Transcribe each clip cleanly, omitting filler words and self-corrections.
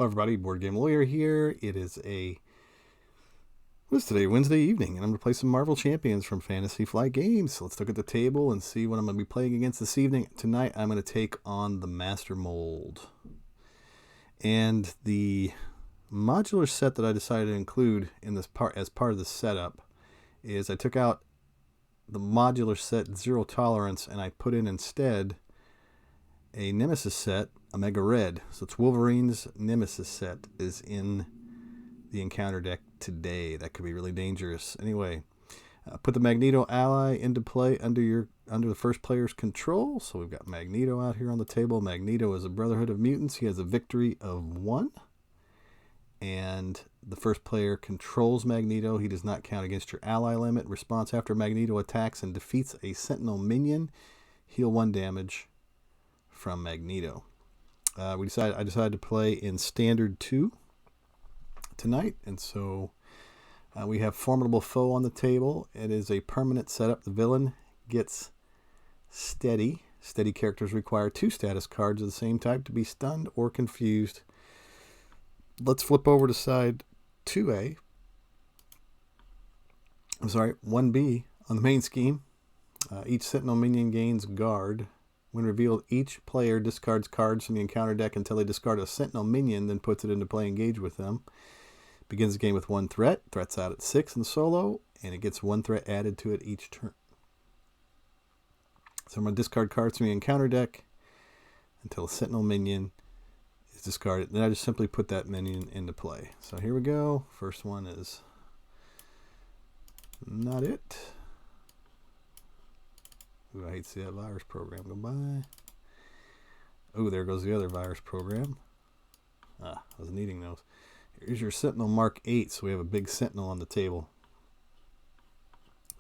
Hello everybody, Board Game Lawyer here. What's today? Wednesday evening, and I'm going to play some Marvel Champions from Fantasy Flight Games. So let's look at the table and see what I'm going to be playing against this evening. Tonight I'm going to take on the Master Mold. And the modular set that I decided to include in this part as part of the setup is I took out the modular set Zero Tolerance and I put in instead a Nemesis set, Omega Red. So it's Wolverine's Nemesis set is in the encounter deck today. That could be really dangerous. Anyway, put the Magneto ally into play under the first player's control. So we've got Magneto out here on the table. Magneto is a Brotherhood of Mutants. He has a victory of 1. And the first player controls Magneto. He does not count against your ally limit. Response: after Magneto attacks and defeats a Sentinel minion, heal 1 damage from Magneto. I decided to play in Standard 2 tonight, and so we have Formidable Foe on the table. It is a permanent setup. The villain gets Steady. Steady characters require 2 status cards of the same type to be stunned or confused. Let's flip over to side 2A. 1B on the main scheme. Each Sentinel minion gains guard. When revealed, each player discards cards from the encounter deck until they discard a Sentinel minion, then puts it into play, engage with them. Begins the game with 1 threat. Threat's out at 6 in solo, and it gets 1 threat added to it each turn. So I'm going to discard cards from the encounter deck until a Sentinel minion is discarded. Then I just simply put that minion into play. So here we go. First one is not it. Ooh, I hate to see that virus program go by. Oh, there goes the other virus program. I was needing those. Here's your Sentinel Mark 8, so we have a big Sentinel on the table.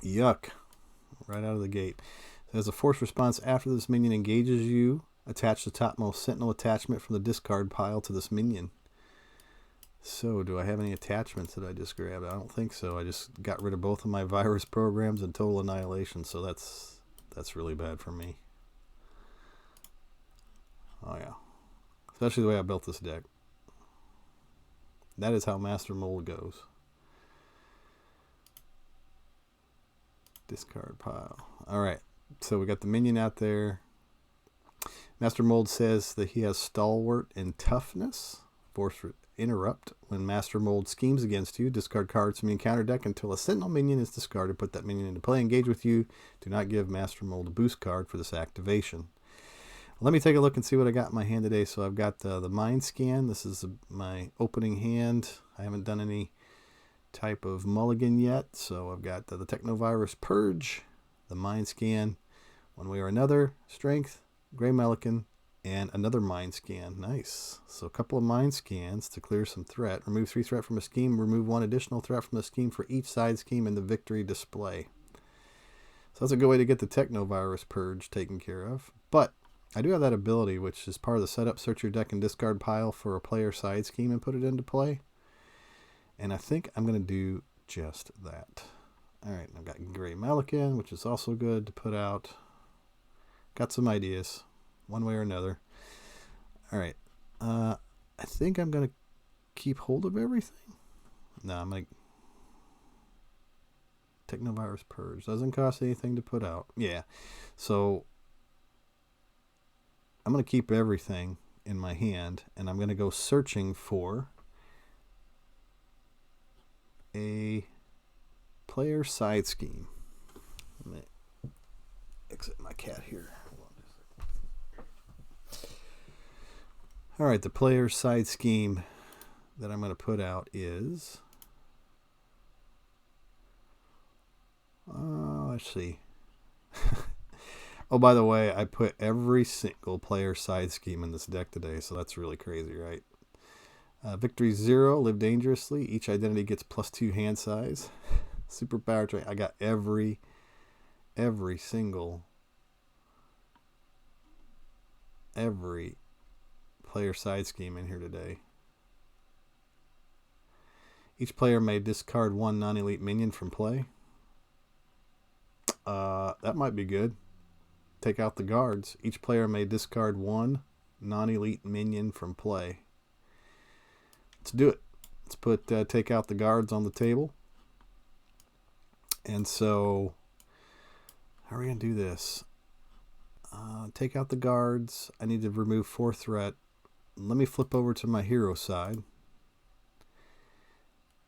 Yuck. Right out of the gate. It has a force response after this minion engages you. Attach the topmost Sentinel attachment from the discard pile to this minion. So, do I have any attachments that I just grabbed? I don't think so. I just got rid of both of my virus programs and total annihilation, so that's really bad for me. Oh yeah. Especially the way I built this deck. That is how Master Mold goes. Discard pile. Alright. So we got the minion out there. Master Mold says that he has Stalwart and Toughness. Force interrupt. When Master Mold schemes against you, discard cards from the encounter deck until a Sentinel minion is discarded. Put that minion into play, engage with you. Do not give Master Mold a boost card for this activation. Let me take a look and see what I got in my hand today. So I've got the Mind Scan. This is my opening hand. I haven't done any type of mulligan yet. So I've got the Technovirus Purge, the Mind Scan, one way or another, Strength, Gray Mulligan, and another Mind Scan. Nice. So a couple of Mind Scans to clear some threat. Remove 3 threat from a scheme. Remove 1 additional threat from the scheme for each side scheme in the victory display. So that's a good way to get the Technovirus Purge taken care of. But I do have that ability, which is part of the setup. Search your deck and discard pile for a player side scheme and put it into play. And I think I'm going to do just that. Alright, I've got Gray Mulligan, which is also good to put out. Got some ideas, one way or another. Alright, I think I'm going to keep hold of everything. No, I'm going to Technovirus Purge. Doesn't cost anything to put out. Yeah, so I'm going to keep everything in my hand, and I'm going to go searching for a player side scheme. Let me exit my cat here. Alright, the player side scheme that I'm going to put out is... let's see. Oh, by the way, I put every single player side scheme in this deck today, so that's really crazy, right? Victory 0, live dangerously. Each identity gets +2 hand size. Superpower trait. I got every single player side scheme in here today. Each player may discard 1 non-elite minion from play. That might be good. Take out the guards. Each player may discard 1 non-elite minion from play. let's do it. Let's put take out the guards on the table. And so, how are we going to do this? Take out the guards. I need to remove 4 threat. Let me flip over to my hero side.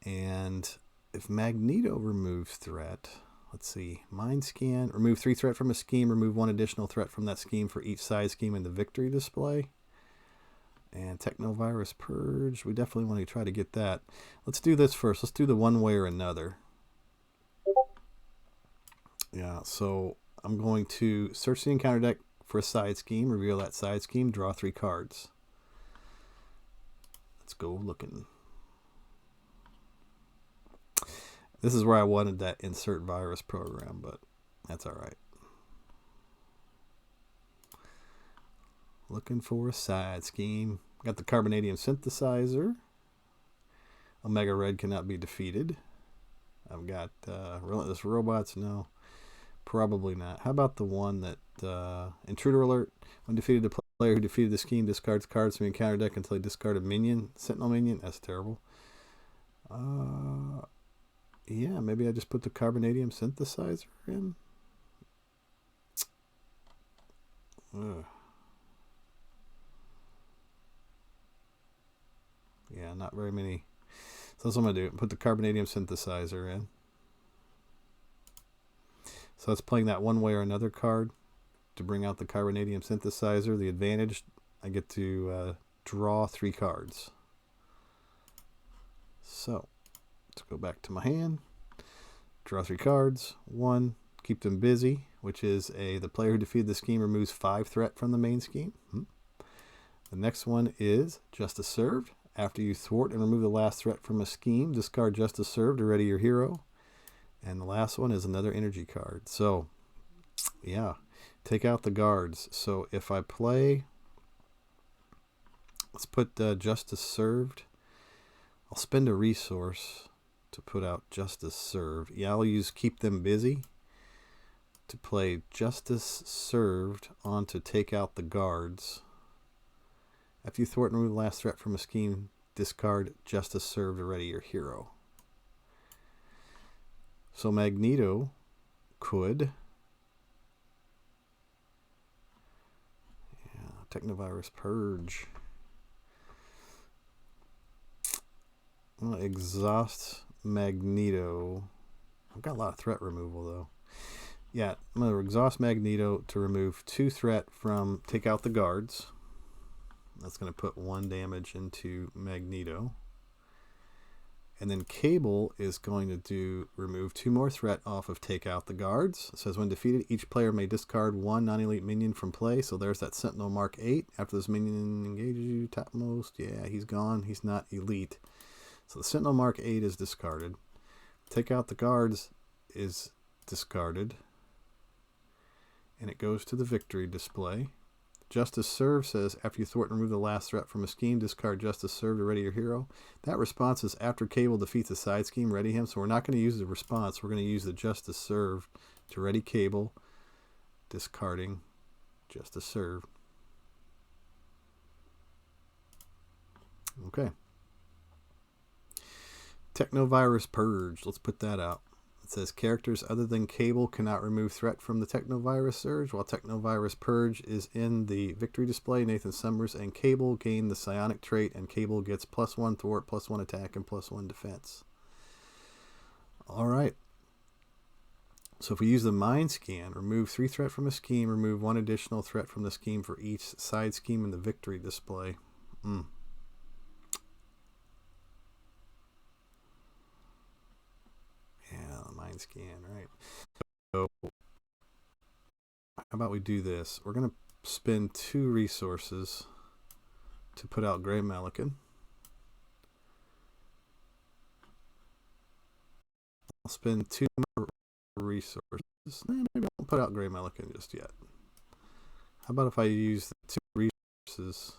And if Magneto removes threat, let's see, mind scan, remove 3 threat from a scheme, remove 1 additional threat from that scheme for each side scheme in the victory display. And Technovirus Purge, we definitely want to try to get that. Let's do this first. Let's do the one way or another. Yeah, so I'm going to search the encounter deck for a side scheme, reveal that side scheme, draw 3 cards. Let's go looking. This is where I wanted that insert virus program, but that's all right. Looking for a side scheme. Got the Carbonadium Synthesizer. Omega Red cannot be defeated. I've got Relentless Robots. No, probably not. How about the one that Intruder Alert? When defeated, the player who defeated the scheme discards cards from the encounter deck until they discard a minion. Sentinel minion. That's terrible. Yeah, maybe I just put the Carbonadium Synthesizer in. Ugh. Yeah, not very many. So that's what I'm going to do. Put the Carbonadium Synthesizer in. So that's playing that one way or another card to bring out the Carbonadium Synthesizer. The advantage, I get to draw 3 cards. So let's go back to my hand. Draw 3 cards. 1, keep them busy, which is the player who defeated the scheme removes 5 threat from the main scheme. The next one is Justice Served. After you thwart and remove the last threat from a scheme, discard Justice Served to ready your hero. And the last one is another energy card. So, yeah, take out the guards. So if I play, let's put Justice Served. I'll spend a resource to put out Justice Served. Yeah, I'll use Keep Them Busy to play Justice Served on to take out the guards. After you thwart and remove the last threat from a scheme, discard Justice Served to ready your hero. So Magneto could... Yeah, Technovirus Purge. I'm going to exhaust Magneto. I've got a lot of threat removal, though. Yeah, I'm going to exhaust Magneto to remove 2 threat from take out the guards. That's going to put 1 damage into Magneto. And then Cable is going to remove 2 more threat off of take out the guards. It says when defeated, each player may discard 1 non-elite minion from play. So there's that Sentinel Mark 8. After this minion engages you, topmost. Yeah, he's gone. He's not elite. So the Sentinel Mark 8 is discarded. Take out the guards is discarded. And it goes to the victory display. Justice Served says, after you thwart and remove the last threat from a scheme, discard Justice Served to ready your hero. That response is after Cable defeats a side scheme, ready him. So we're not going to use the response. We're going to use the Justice Served to ready Cable, discarding Justice Served. Okay. Technovirus Purge. Let's put that out. It says characters other than Cable cannot remove threat from the Technovirus Surge. While Technovirus Purge is in the victory display, Nathan Summers and Cable gain the psionic trait, and Cable gets +1 thwart, +1 attack, and +1 defense. All right. So if we use the mind scan, remove 3 threat from a scheme, remove 1 additional threat from the scheme for each side scheme in the victory display. Yeah, the mind scan, right. So how about we do this? We're going to spend 2 resources to put out Grey Melican. I'll spend 2 more resources. Maybe I won't put out Grey Melican just yet. How about if I use the 2 resources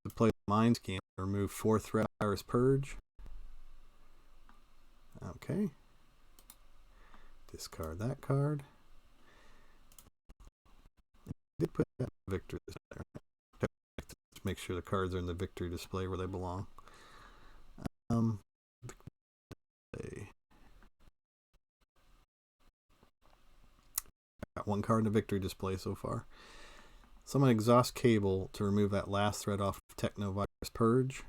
to play the mind scan, remove 4 threat virus purge. Okay. Discard that card. I did put that victory there to make sure the cards are in the victory display where they belong. Got one card in the victory display so far. So I'm going to exhaust Cable to remove that last threat off of Technovirus Purge.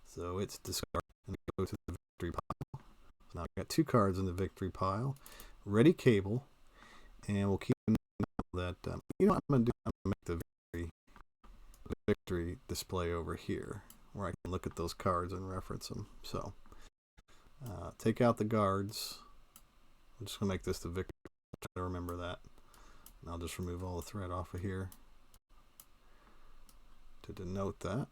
So it's discarded and go to the victory pile. So now I've got two cards in the victory pile. Ready Cable, and we'll keep in mind that you know what I'm going to do? I'm going to make the victory display over here, where I can look at those cards and reference them. So take out the guards. I'm just going to make this the victory. Try to remember that. And I'll just remove all the thread off of here to denote that.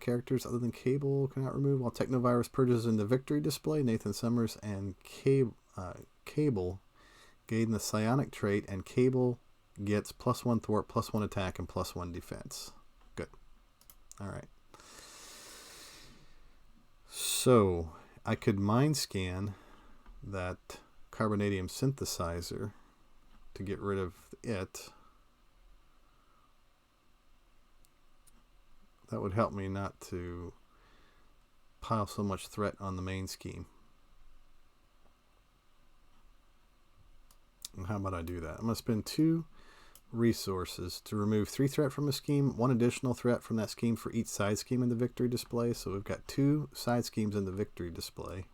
Characters other than Cable cannot remove. While Technovirus purges in the victory display, Nathan Summers and Cable gain the psionic trait, and Cable gets +1 thwart, +1 attack, and +1 defense. Good. All right. So I could mind scan that carbonadium synthesizer to get rid of it. That would help me not to pile so much threat on the main scheme. And how about I do that? I'm going to spend 2 resources to remove 3 threat from a scheme, 1 additional threat from that scheme for each side scheme in the victory display. So we've got 2 side schemes in the victory display.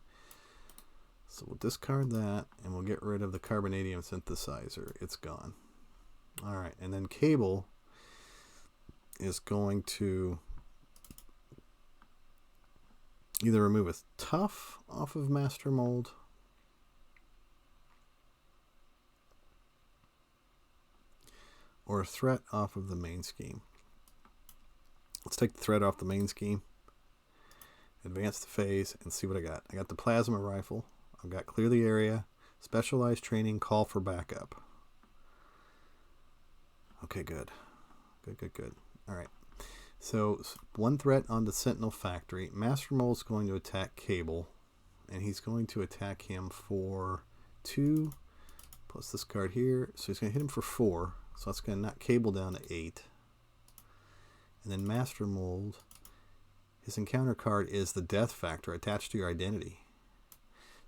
So we'll discard that and we'll get rid of the carbonadium synthesizer. It's gone. All right, and then Cable is going to either remove a tough off of Master Mold or a threat off of the main scheme. Let's take the threat off the main scheme, advance the phase, and see what I got. I got the plasma rifle. I've got clear the area, specialized training, call for backup. Okay, good. Good. All right. So 1 threat on the Sentinel factory. Master Mold's going to attack Cable, and he's going to attack him for 2 plus this card here. So he's going to hit him for 4. So that's going to knock Cable down to 8. And then Master Mold, his encounter card is the Death Factor attached to your identity.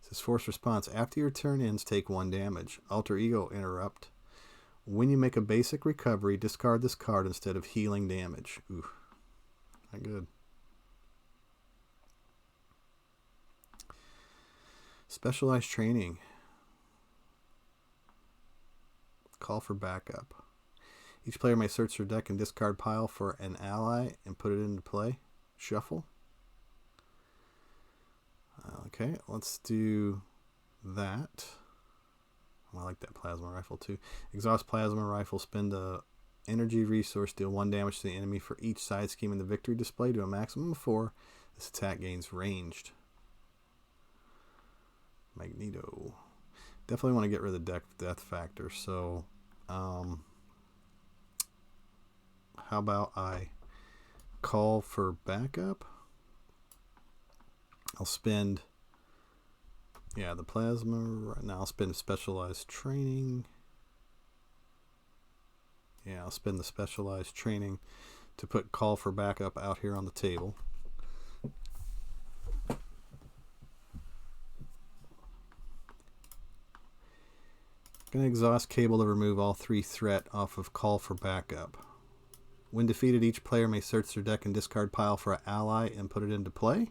It says force response. After your turn ends, take 1 damage. Alter Ego interrupt. When you make a basic recovery, discard this card instead of healing damage. Ooh, not good. Specialized training. Call for backup. Each player may search their deck and discard pile for an ally and put it into play. Shuffle. Okay, let's do that. I like that plasma rifle too. Exhaust plasma rifle. Spend a energy resource. Deal 1 damage to the enemy for each side scheme in the victory display to a maximum of 4. This attack gains ranged. Magneto. Definitely want to get rid of the Death Factor. So, how about I call for backup? I'll spend. Yeah, the plasma. Right now, I'll spend specialized training. Yeah, I'll spend the specialized training to put call for backup out here on the table. Gonna exhaust Cable to remove all 3 threat off of call for backup. When defeated, each player may search their deck and discard pile for an ally and put it into play.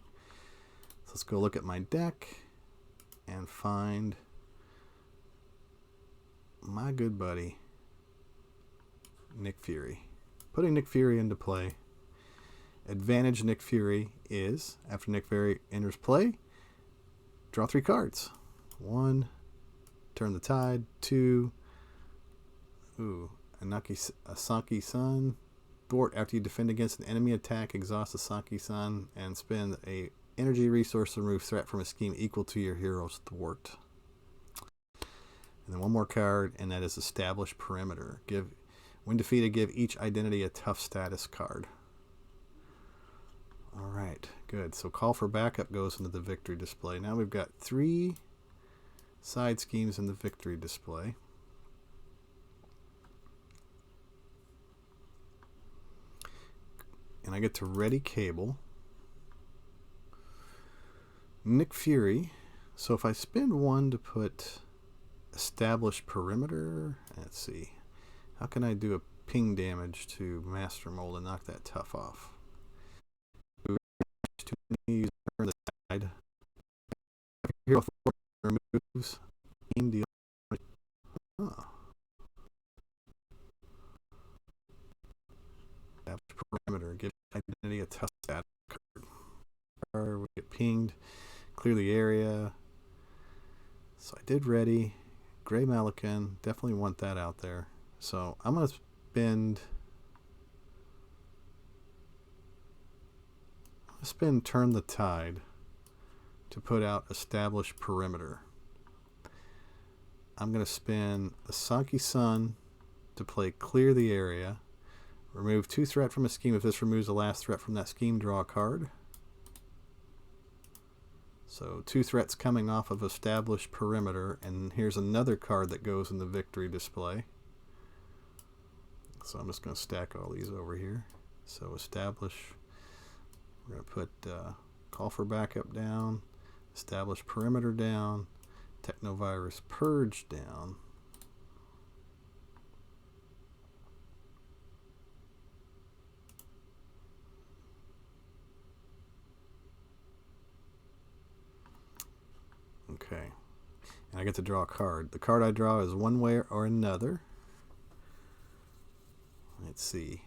So let's go look at my deck and find my good buddy Nick Fury. Putting Nick Fury into play. Advantage Nick Fury is, after Nick Fury enters play, draw 3 cards. 1, turn the tide. 2, Asanki Sun. Thwart. After you defend against an enemy attack, exhaust Asanki Sun and spend a energy resource to remove threat from a scheme equal to your hero's thwart. And then 1 more card, and that is Establish Perimeter. When defeated, give each identity a tough status card. Alright, good. So call for backup goes into the victory display. Now we've got 3 side schemes in the victory display. And I get to ready cable. Nick Fury. So if I spend 1 to put establish perimeter, let's see. How can I do a ping damage to Master Mold and knock that tough off? Use turn the side. Hero 4 removes. Team deal. Oh. Perimeter. Give identity a tough stat card. We get pinged. Clear the area. So I did ready. Gray Melican. Definitely want that out there. So I'm going to spend Turn the Tide to put out Establish Perimeter. I'm going to spend the Saki Sun to play Clear the Area. Remove 2 threat from a scheme. If this removes the last threat from that scheme, draw a card. So 2 threats coming off of Establish Perimeter, and here's another card that goes in the victory display. So I'm just going to stack all these over here. So Establish, we're going to put Call for Backup down, Establish Perimeter down, Technovirus Purge down. Okay, and I get to draw a card. The card I draw is one way or another. Let's see.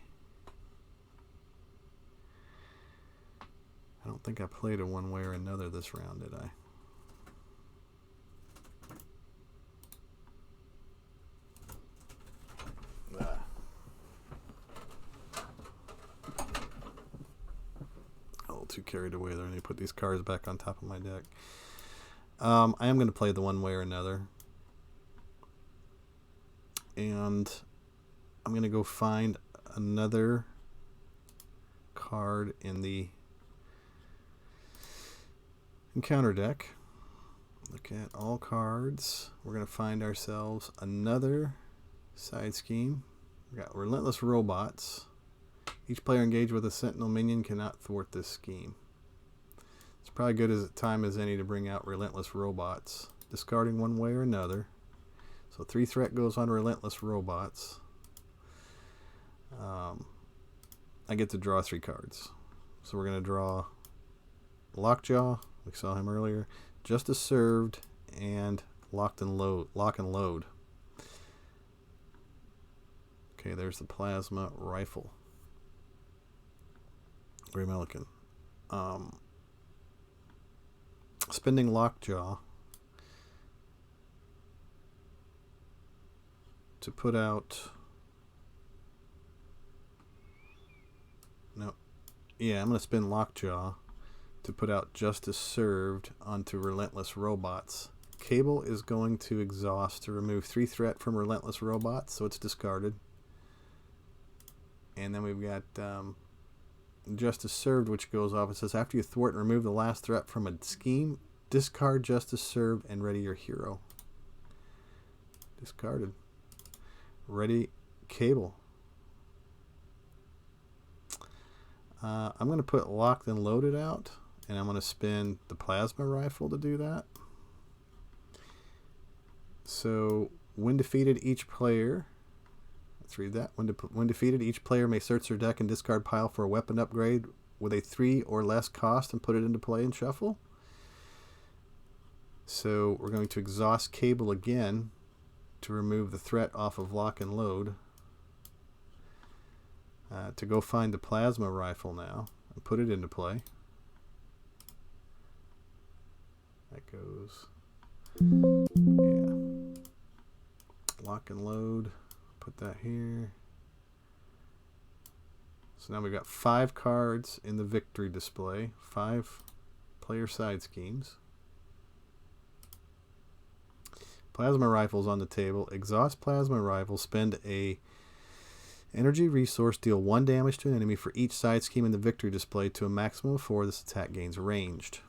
I don't think I played a one way or another this round, did I? A little too carried away there. I need to put these cards back on top of my deck. I am going to play the one way or another. And I'm going to go find another card in the encounter deck. Look at all cards. We're going to find ourselves another side scheme. We got Relentless Robots. Each player engaged with a Sentinel minion cannot thwart this scheme. It's probably good as a time as any to bring out Relentless Robots. Discarding one way or another. So 3 threat goes on Relentless Robots. I get to draw 3 cards. So we're going to draw Lockjaw, we saw him earlier, Justice Served, and Lock and Load. Okay, there's the Plasma Rifle. Gray Melican. Spending Lockjaw to put out... No. Yeah, I'm going to spend Lockjaw to put out Justice Served onto Relentless Robots. Cable is going to exhaust to remove 3 threat from Relentless Robots, so it's discarded. And then we've got Justice Served, which goes off. It says, after you thwart and remove the last threat from a scheme, discard Justice Served and ready your hero. Discarded. Ready Cable. I'm going to put Locked and Loaded out, and I'm going to spend the Plasma Rifle to do that. So, when defeated, each player... Let's read that. When defeated, each player may search their deck and discard pile for a weapon upgrade with a 3 or less cost and put it into play and shuffle. So, we're going to exhaust Cable again to remove the threat off of Lock and Load. To go find the Plasma Rifle now and put it into play. That goes, yeah. Lock and Load, put that here. So now we've got 5 cards in the victory display, 5 player side schemes. Plasma Rifle's on the table. Exhaust Plasma Rifle, spend a energy resource, deal 1 damage to an enemy for each side scheme in the victory display to a maximum of 4. This attack gains ranged.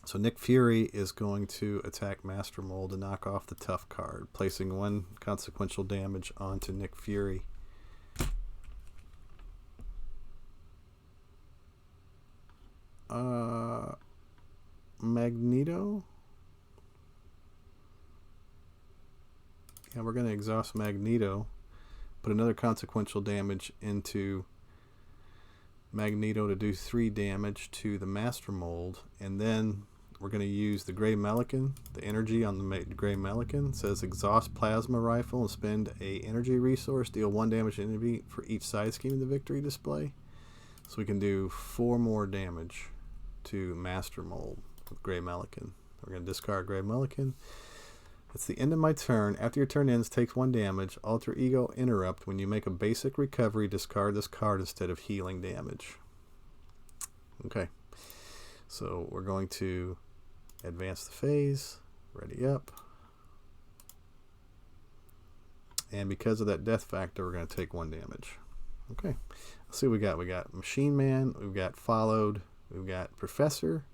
So Nick Fury is going to attack Master Mold to knock off the tough card, placing 1 consequential damage onto Nick Fury. Magneto. Yeah, we're going to exhaust Magneto, put another consequential damage into Magneto to do 3 damage to the Master Mold, and then we're going to use the Gray Melican. The energy on the Gray Melican says exhaust Plasma Rifle and spend a energy resource, deal 1 damage to enemy for each side scheme in the victory display. So we can do 4 more damage to Master Mold with Gray Melican. We're going to discard Gray Melican. It's the end of my turn. After your turn ends, takes 1 damage. Alter Ego Interrupt. When you make a basic recovery, discard this card instead of healing damage. Okay. So we're going to advance the phase. Ready up. And because of that death factor, we're going to take 1 damage. Okay. Let's see what we got. We got Machine Man. We've got Followed. We've got Professor.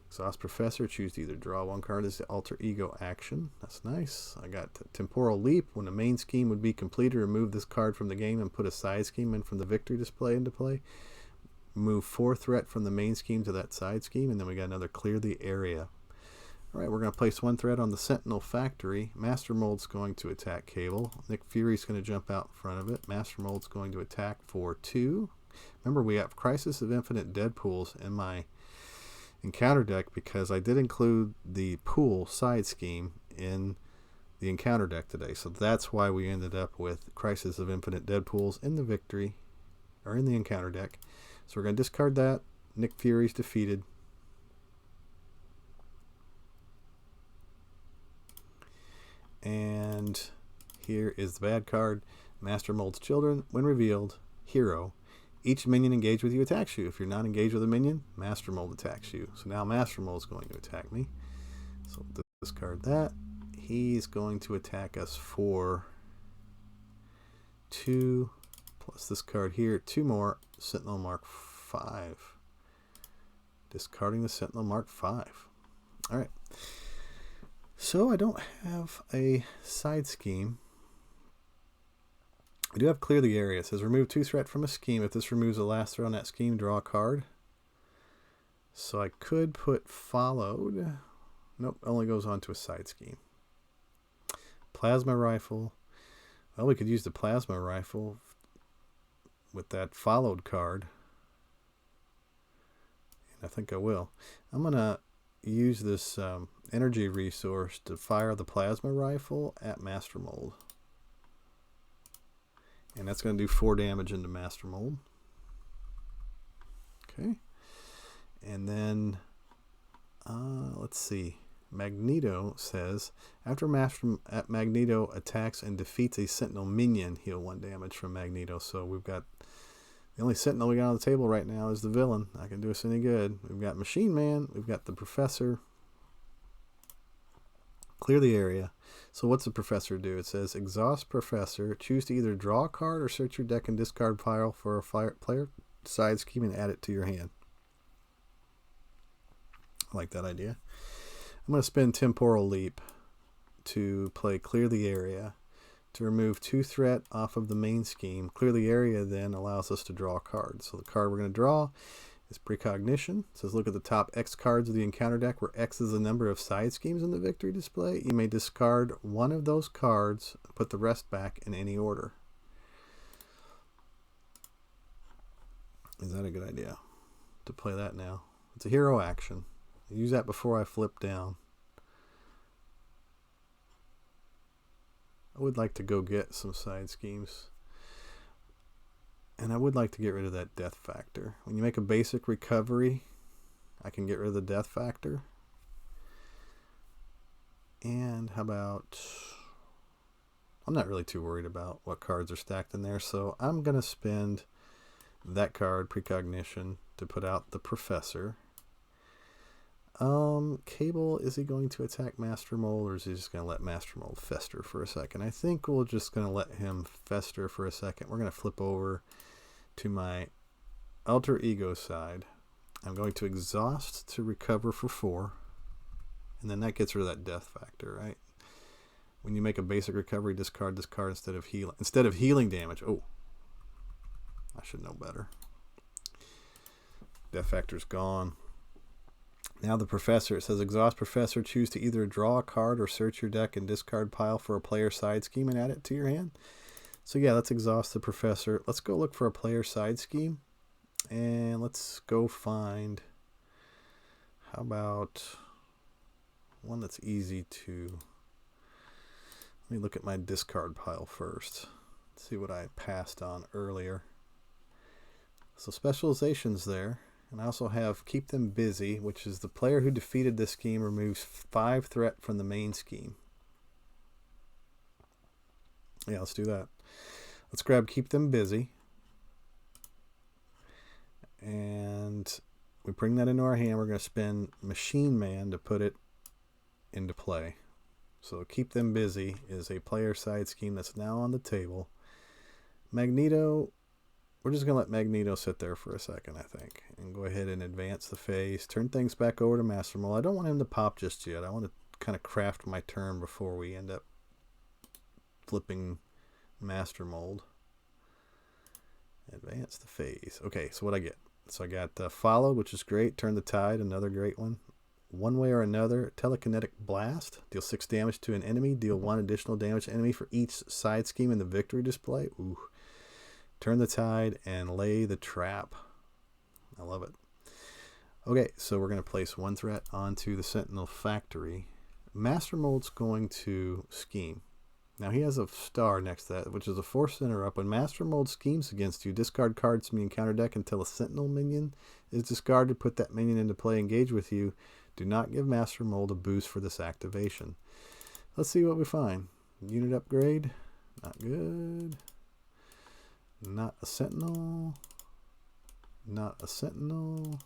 Exhaust Professor. Choose to either draw 1 card as the Alter Ego action. That's nice. I got Temporal Leap. When the main scheme would be completed, remove this card from the game and put a side scheme in from the victory display into play. Move 4 threat from the main scheme to that side scheme. And then we got another Clear the Area. Alright, we're going to place 1 threat on the Sentinel Factory. Master Mold's going to attack Cable. Nick Fury's going to jump out in front of it. Master Mold's going to attack for 2. Remember, we have Crisis of Infinite Deadpools in my encounter deck because I did include the pool side scheme in the encounter deck today. So that's why we ended up with Crisis of Infinite Deadpools in the victory, or in the encounter deck. So we're going to discard that. Nick Fury's defeated. And here is the bad card. Master Mold's Children. When revealed, hero. Each minion engaged with you attacks you. If you're not engaged with a minion, Master Mold attacks you. So now Master Mold is going to attack me. So discard that. He's going to attack us for 2, plus this card here, 2 more. Sentinel Mark 5. Discarding the Sentinel Mark 5. Alright. So I don't have a side scheme. I do have Clear the Area. It says remove 2 threat from a scheme. If this removes the last threat on that scheme, draw a card. So I could put Followed. Nope, only goes on to a side scheme. Plasma Rifle. Well, we could use the Plasma Rifle with that Followed card. And I think I will. I'm going to use this energy resource to fire the Plasma Rifle at Master Mold. And that's going to do 4 damage into Master Mold. Okay. And then, let's see. Magneto says, after Magneto attacks and defeats a Sentinel minion, heal 1 damage from Magneto. So we've got, the only Sentinel we got on the table right now is the villain. Not going to do us any good. We've got Machine Man. We've got the Professor. Clear the Area. So what's the Professor do? It says exhaust Professor. Choose to either draw a card or search your deck and discard pile for a player side scheme and add it to your hand. I like that idea. I'm going to spend Temporal Leap to play Clear the Area to remove 2 threat off of the main scheme. Clear the Area then allows us to draw a card. So the card we're going to draw is Precognition. It says look at the top X cards of the encounter deck where X is the number of side schemes in the victory display. You may discard 1 of those cards, put the rest back in any order. Is that a good idea to play that now? It's a hero action. I use that before I flip down. I would like to go get some side schemes. And I would like to get rid of that death factor. When you make a basic recovery, I can get rid of the death factor. And how about, I'm not really too worried about what cards are stacked in there, so I'm going to spend that card, Precognition, to put out the Professor. Cable, is he going to attack Master Mold, or is he just going to let Master Mold fester for a second? I think we're just going to let him fester for a second. We're going to flip over to my Alter Ego side. I'm going to exhaust to recover for 4. And then that gets rid of that death factor, right? When you make a basic recovery, discard this card instead of healing damage. Oh, I should know better. Death factor's gone. Now the Professor. It says exhaust Professor. Choose to either draw a card or search your deck and discard pile for a player side scheme and add it to your hand. So yeah, let's exhaust the Professor. Let's go look for a player side scheme. And let's go find, how about one that's easy to, let me look at my discard pile first. See what I passed on earlier. So specialization's there. And I also have keep them busy, which is the player who defeated this scheme removes 5 threat from the main scheme. Yeah, let's do that. Let's grab keep them busy. And we bring that into our hand. We're going to spend Machine Man to put it into play. So keep them busy is a player side scheme that's now on the table. Magneto, we're just going to let Magneto sit there for a second, I think, and go ahead and advance the phase. Turn things back over to Master Mold. I don't want him to pop just yet. I want to kind of craft my turn before we end up flipping Master Mold. Advance the phase. Okay, so what I get? So I got Followed, which is great. Turn the Tide, another great one. One way or another, Telekinetic Blast. Deal 6 damage to an enemy. Deal 1 additional damage to enemy for each side scheme in the victory display. Ooh. Turn the Tide and lay the trap. I love it. Okay, so we're going to place 1 threat onto the Sentinel Factory. Master Mold's going to scheme. Now he has a star next to that, which is a force interrupt. When Master Mold schemes against you, discard cards from your counter deck until a Sentinel minion is discarded. Put that minion into play, engage with you. Do not give Master Mold a boost for this activation. Let's see what we find. Unit upgrade. Not good. Not a Sentinel. Not a Sentinel.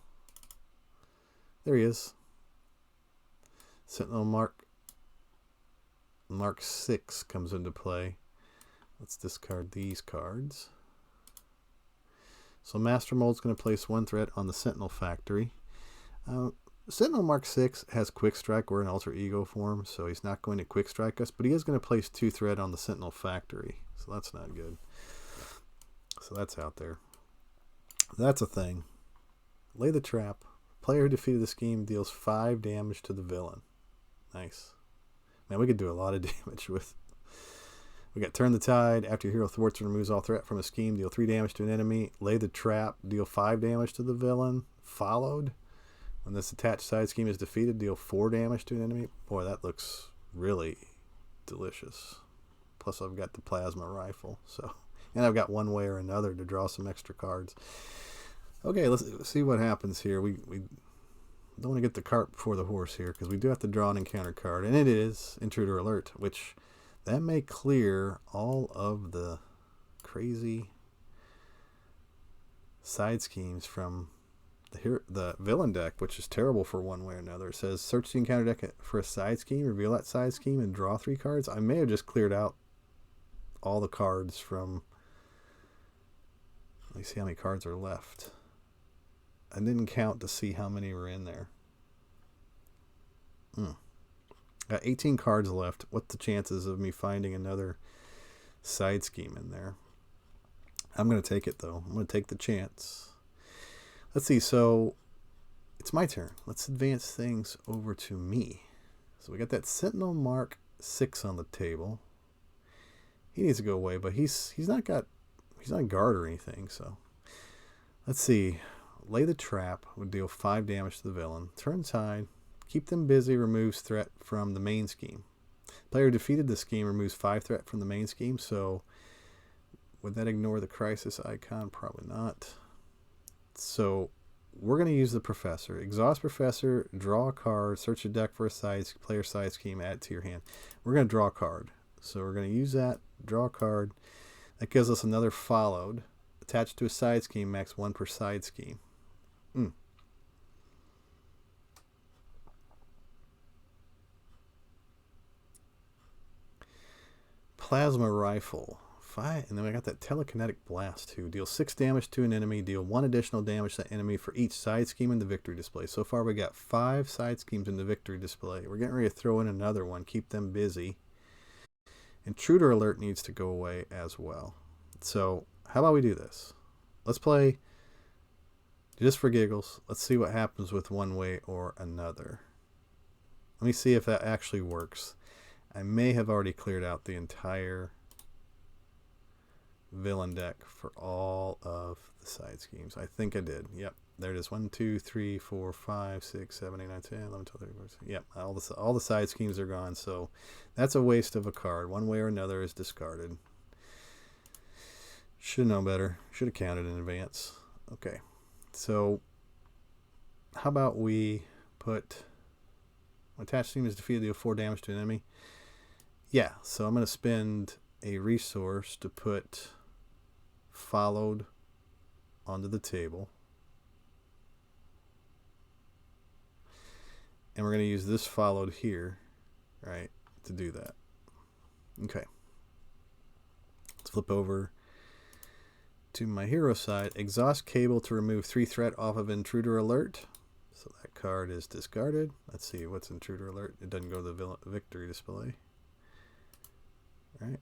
There he is. Sentinel Mark 6 comes into play. Let's discard these cards. So Master Mold's going to place 1 threat on the Sentinel Factory. Sentinel Mark 6 has Quick Strike. We're in Alter Ego form, so he's not going to Quick Strike us, but he is going to place 2 threat on the Sentinel Factory. So that's not good. So that's out there. That's a thing. Lay the Trap. Player who defeated the scheme deals 5 damage to the villain. Nice. Man, we could do a lot of damage with. We got Turn the Tide. After your hero thwarts and removes all threat from a scheme, deal 3 damage to an enemy. Lay the Trap. Deal 5 damage to the villain. Followed. When this attached side scheme is defeated, deal 4 damage to an enemy. Boy, that looks really delicious. Plus, I've got the plasma rifle. So, and I've got one way or another to draw some extra cards. Okay, let's see what happens here. We don't want to get the cart before the horse here, because we do have to draw an encounter card, and it is Intruder Alert, which that may clear all of the crazy side schemes from the villain deck, which is terrible for one way or another. It says search the encounter deck for a side scheme, reveal that side scheme, and draw 3 cards. I may have just cleared out all the cards from. Let me see how many cards are left. I didn't count to see how many were in there. Got 18 cards left. What's the chances of me finding another side scheme in there? I'm going to take it, though. I'm going to take the chance. Let's see. So it's my turn. Let's advance things over to me. So we got that Sentinel Mark 6 on the table. He needs to go away, but he's not guard or anything. So let's see. Lay the Trap would deal 5 damage to the villain. Turn Tide. Keep them busy. Removes threat from the main scheme. Player defeated the scheme removes 5 threat from the main scheme. So would that ignore the crisis icon? Probably not. So we're going to use the Professor. Exhaust Professor. Draw a card. Search a deck for a player side scheme. Add it to your hand. We're going to draw a card. So we're going to use that. Draw a card. That gives us another Followed. Attached to a side scheme. Max 1 per side scheme. Plasma Rifle. And then I got that telekinetic blast too. Deal 6 damage to an enemy. Deal 1 additional damage to that enemy for each side scheme in the victory display. So far we got 5 side schemes in the victory display. We're getting ready to throw in another one. Keep them busy. Intruder alert needs to go away as well. So how about we do this? Let's play just for giggles. Let's see what happens with one way or another. Let me see if that actually works. I may have already cleared out the entire villain deck for all of the side schemes. I think I did. Yep, there it is. 1, 2, 3, 4, 5, 6, 7, 8, 9, 10, 11, 12, 13, 14. Yep, all the side schemes are gone. So that's a waste of a card. One way or another is discarded. Should know better. Should have counted in advance. Okay, so how about we put attached team is defeated, deal 4 damage to an enemy. Yeah, so I'm going to spend a resource to put followed onto the table. And we're going to use this followed here, right, to do that. Okay. Let's flip over to my hero side. Exhaust cable to remove 3 threat off of intruder alert. So that card is discarded. Let's see, what's intruder alert? It doesn't go to the victory display. All right.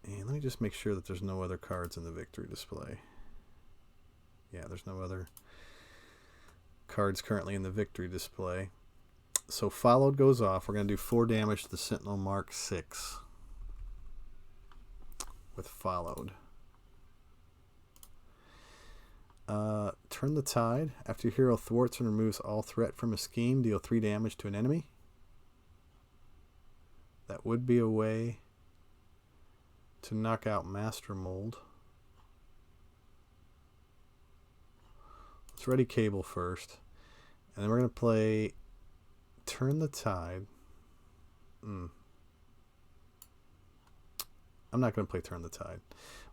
And let me just make sure that there's no other cards in the victory display. Yeah, there's no other cards currently in the victory display. So followed goes off. We're going to do 4 damage to the Sentinel Mark 6 with followed. Turn the tide. After your hero thwarts and removes all threat from a scheme, deal 3 damage to an enemy. That would be a way to knock out Master Mold. Let's ready cable first. And then we're going to play Turn the Tide. I'm not going to play Turn the Tide.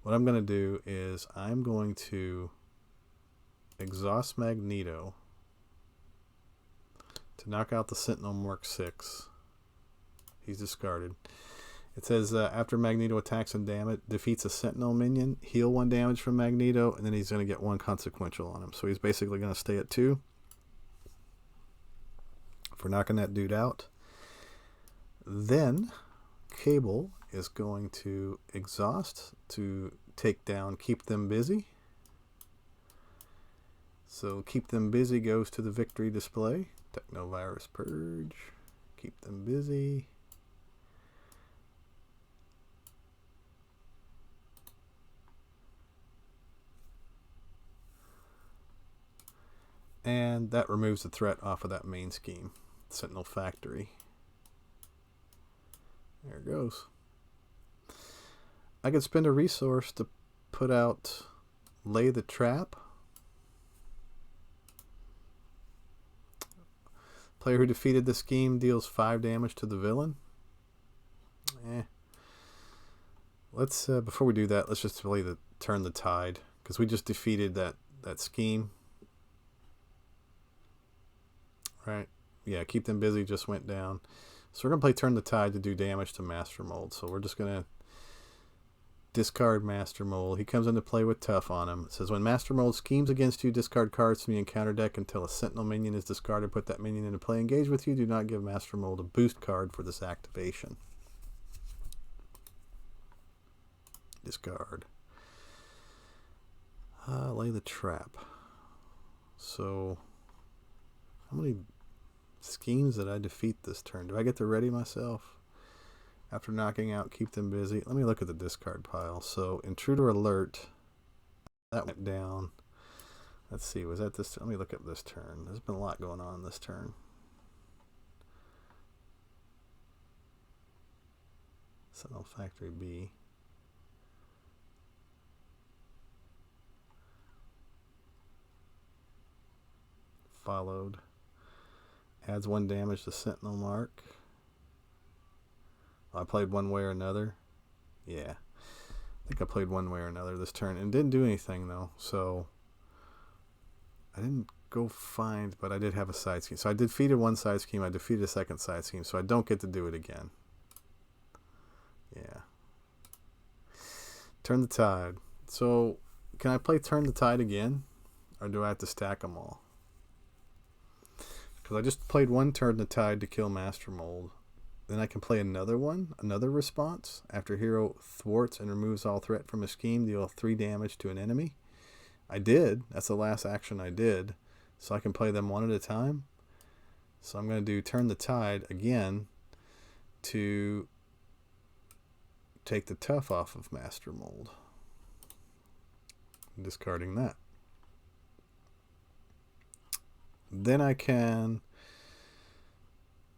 What I'm going to do is I'm going to exhaust Magneto to knock out the Sentinel Mark 6. He's discarded. It says after Magneto attacks and defeats a Sentinel minion, heal 1 damage from Magneto, and then he's going to get 1 consequential on him. So he's basically going to stay at 2 for knocking that dude out. Then Cable is going to exhaust to take down Keep Them Busy. So Keep Them Busy goes to the victory display. Technovirus Purge. Keep Them Busy. And that removes the threat off of that main scheme. Sentinel Factory. There it goes. I could spend a resource to put out Lay the Trap. Player who defeated the scheme deals 5 damage to the villain. Let's before we do that, let's just play the Turn the Tide, because we just defeated that scheme. Right? Yeah, Keep Them Busy just went down. So we're going to play Turn the Tide to do damage to Master Mold. So we're just going to discard Master Mold. He comes into play with Tough on him. It says, when Master Mold schemes against you, discard cards from the encounter deck until a Sentinel minion is discarded. Put that minion into play. Engage with you. Do not give Master Mold a boost card for this activation. Discard. Lay the Trap. So how many schemes did I defeat this turn? Do I get to ready myself after knocking out Keep Them Busy? Let me look at the discard pile. So Intruder Alert, that went down. Let's see, was that this? Let me look at this turn. There's been a lot going on this turn. Sentinel Factory B. Followed. Adds 1 damage to Sentinel Mark. I played one way or another. Yeah. I think I played one way or another this turn. And didn't do anything, though. So I didn't go find, but I did have a side scheme. So I defeated 1 side scheme. I defeated a 2nd side scheme. So I don't get to do it again. Yeah. Turn the Tide. So, can I play Turn the Tide again? Or do I have to stack them all? Because I just played one Turn the Tide to kill Master Mold. Then I can play another one, another response. After hero thwarts and removes all threat from a scheme, deal 3 damage to an enemy. I did. That's the last action I did. So I can play them one at a time. So I'm going to do Turn the Tide again to take the tough off of Master Mold. Discarding that. Then I can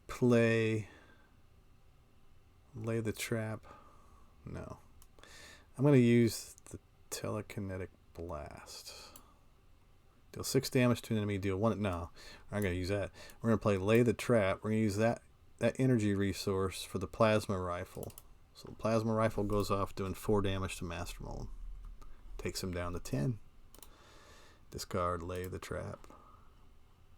play Lay the Trap. No. I'm going to use the Telekinetic Blast. Deal 6 damage to an enemy. Deal 1. No, I'm going to use that. We're going to play Lay the Trap. We're going to use that energy resource for the Plasma Rifle. So the Plasma Rifle goes off doing 4 damage to Master Mold. Takes him down to 10. Discard Lay the Trap.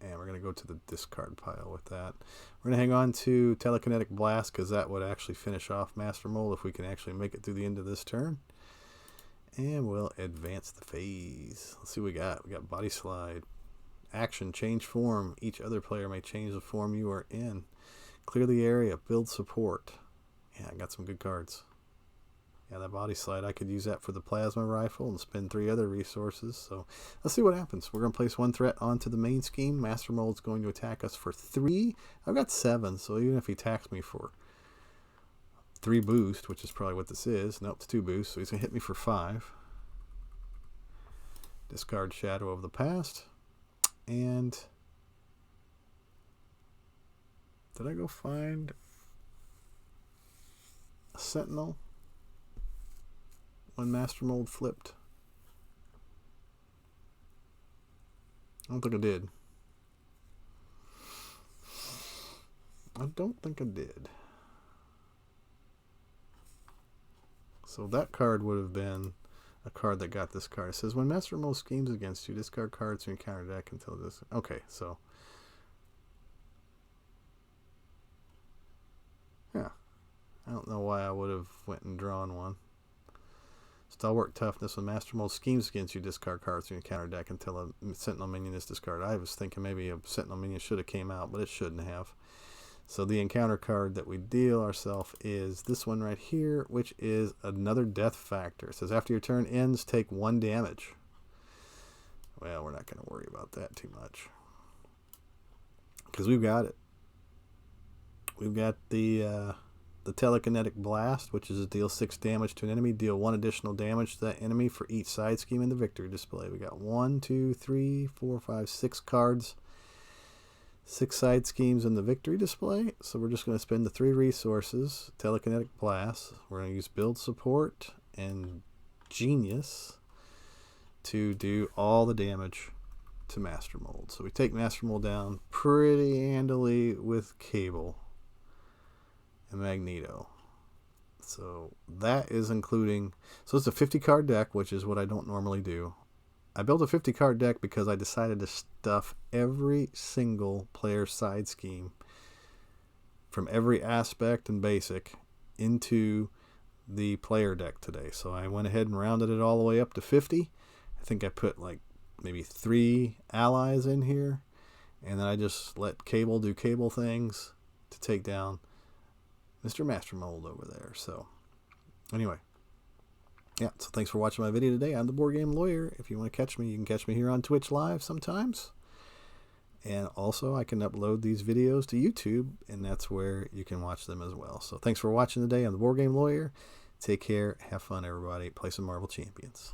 And we're going to go to the discard pile with that. We're going to hang on to Telekinetic Blast because that would actually finish off Master Mold if we can actually make it through the end of this turn. And we'll advance the phase. Let's see what we got. We got Body Slide. Action, change form. Each other player may change the form you are in. Clear the area. Build support. Yeah, I got some good cards. Yeah, that Body Slide, I could use that for the Plasma Rifle and spend 3 other resources. So let's see what happens. We're going to place 1 threat onto the main scheme. Master Mold's going to attack us for 3. I've got 7, so even if he attacks me for 3 boost, which is probably what this is. Nope, it's 2 boost, so he's going to hit me for 5. Discard Shadow of the Past. And did I go find a Sentinel when Master Mold flipped? I don't think I did. I don't think I did. So that card would have been a card that got this card. It says, when Master Mold schemes against you, discard cards to encounter deck until this. Okay, so. Yeah. I don't know why I would have went and drawn one. Stalwart Toughness. When Master Mold schemes against you, discard cards to encounter deck until a Sentinel minion is discarded. I was thinking maybe a Sentinel minion should have came out, but it shouldn't have. So the encounter card that we deal ourselves is this one right here, which is another death factor. It says after your turn ends, take 1 damage. Well, we're not going to worry about that too much because we've got it. We've got the Telekinetic Blast, which is a deal 6 damage to an enemy. Deal 1 additional damage to that enemy for each side scheme in the victory display. We got 1, 2, 3, 4, 5, 6 cards. 6 side schemes in the victory display. So we're just going to spend the 3 resources. Telekinetic Blast. We're going to use Build Support and Genius to do all the damage to Master Mold. So we take Master Mold down pretty handily with Cable and Magneto. So that is including, so it's a 50 card deck, which is what I don't normally do. I built a 50 card deck because I decided to stuff every single player side scheme from every aspect and basic into the player deck today. So I went ahead and rounded it all the way up to 50. I think I put like maybe 3 allies in here, and then I just let Cable do Cable things to take down Mr. Master Mold over there. So anyway, yeah, so thanks for watching my video today. I'm the Board Game Lawyer. If you want to catch me, you can catch me here on Twitch Live sometimes. And also, I can upload these videos to YouTube, and that's where you can watch them as well. So thanks for watching today. I'm the Board Game Lawyer. Take care. Have fun, everybody. Play some Marvel Champions.